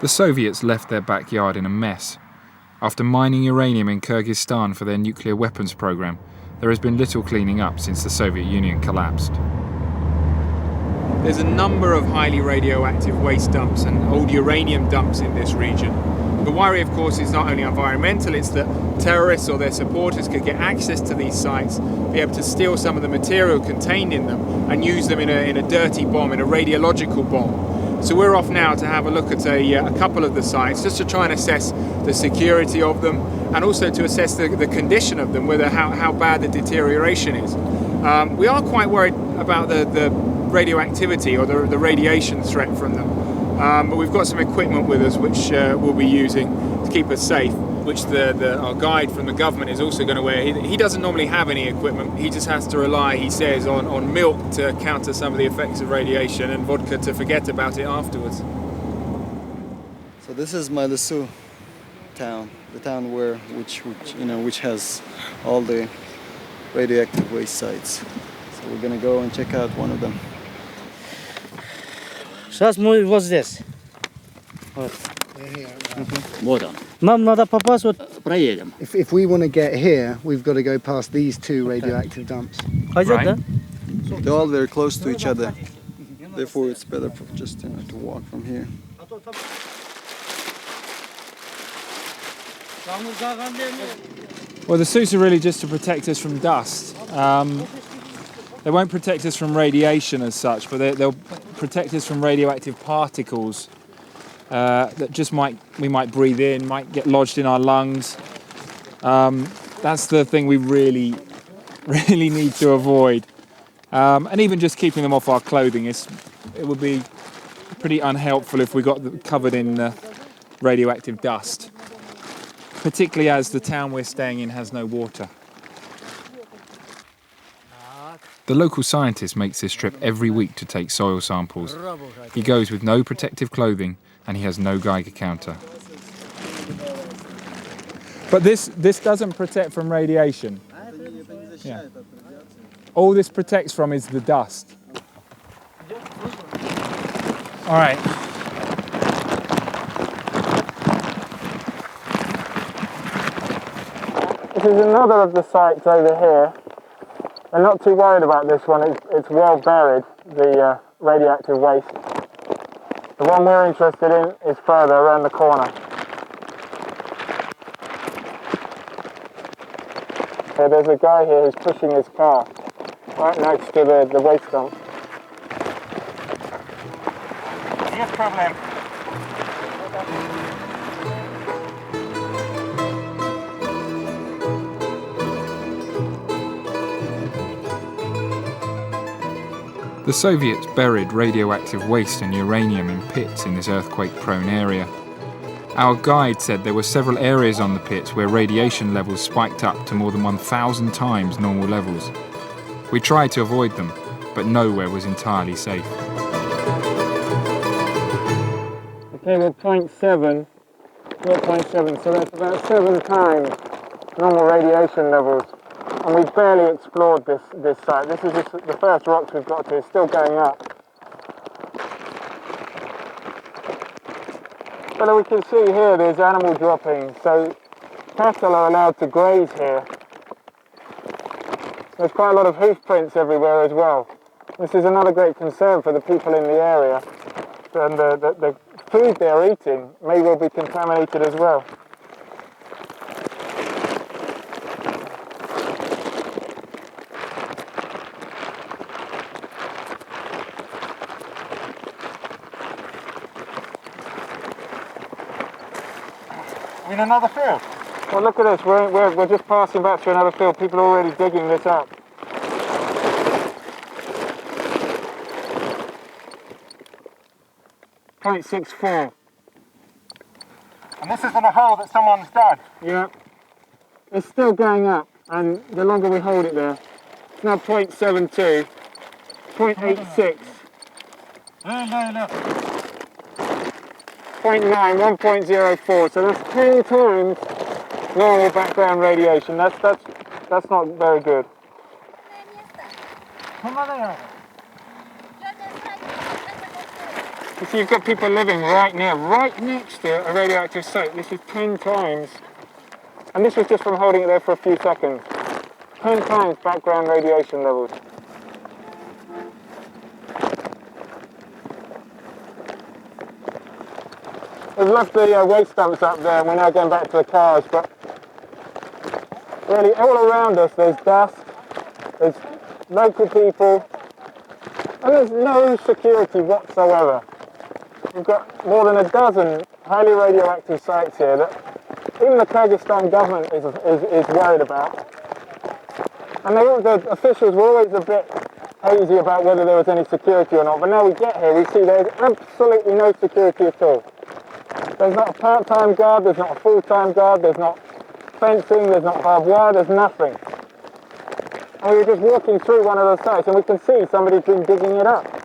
The Soviets left their backyard in a mess. After mining uranium in Kyrgyzstan for their nuclear weapons program, there has been little cleaning up since the Soviet Union collapsed. There's a number of highly radioactive waste dumps and old uranium dumps in this region. The worry, of course, is not only environmental, it's that terrorists or their supporters could get access to these sites, be able to steal some of the material contained in them and use them in a dirty bomb, in a radiological bomb. So we're off now to have a look at a couple of the sites, just to try and assess the security of them and also to assess the condition of them, whether how bad the deterioration is. We are quite worried about the radioactivity or the radiation threat from them. But we've got some equipment with us which we'll be using to keep us safe, which our guide from the government is also going to wear. He doesn't normally have any equipment. He just has to rely, he says, on milk to counter some of the effects of radiation and vodka to forget about it afterwards. So this is Malisu town, the town which has all the radioactive waste sites. So we're going to go and check out one of them. Сейчас мы вот здесь. Вот. Вот он. Нам надо попасть вот. Проедем. If we want to get here, we've got to go past these two radioactive dumps. Пойдет, да? They're all very close to each other. Therefore, it's better just to walk from here. Well, the suits are really just to protect us from dust. They won't protect us from radiation as such, but they'll protect us from radioactive particles that just we might breathe in, might get lodged in our lungs. That's the thing we really need to avoid. And even just keeping them off our clothing, it would be pretty unhelpful if we got covered in radioactive dust, particularly as the town we're staying in has no water. The local scientist makes this trip every week to take soil samples. He goes with no protective clothing and he has no Geiger counter. But this doesn't protect from radiation. Yeah. All this protects from is the dust. All right. This is another of the sites over here. They're not too worried about this one, it's well buried, the radioactive waste. The one we're interested in is further around the corner. There's a guy here who's pushing his car right next to the waste dump. Yes, problem. The Soviets buried radioactive waste and uranium in pits in this earthquake-prone area. Our guide said there were several areas on the pits where radiation levels spiked up to more than 1,000 times normal levels. We tried to avoid them, but nowhere was entirely safe. Okay, we're 0.7, so that's about 7 times normal radiation levels. And we've barely explored this site. This is just the first rocks we've got to. It's still going up. But we can see here there's animal droppings. So cattle are allowed to graze here. There's quite a lot of hoof prints everywhere as well. This is another great concern for the people in the area. And the food they're eating may well be contaminated as well. In another field. Well, look at this. We're just passing back through another field. People are already digging this up. .64. And this isn't a hole that someone's dug. Yeah. It's still going up, and the longer we hold it there, it's now 0.72, 0.86. No. 0.9, 1.04, so that's 10 times normal background radiation. That's not very good. You see, you've got people living right next to a radioactive site. This is 10 times, and this was just from holding it there for a few seconds. 10 times background radiation levels. We've left the waste dumps up there and we're now going back to the cars, but really all around us there's dust, there's local people, and there's no security whatsoever. We've got more than a dozen highly radioactive sites here that even the Kazakhstan government is worried about. And the officials were always a bit hazy about whether there was any security or not, but now we get here, we see there's absolutely no security at all. There's not a part-time guard, there's not a full-time guard, there's not fencing, there's not barbed wire, there's nothing. And we were just walking through one of those sites and we can see somebody's been digging it up.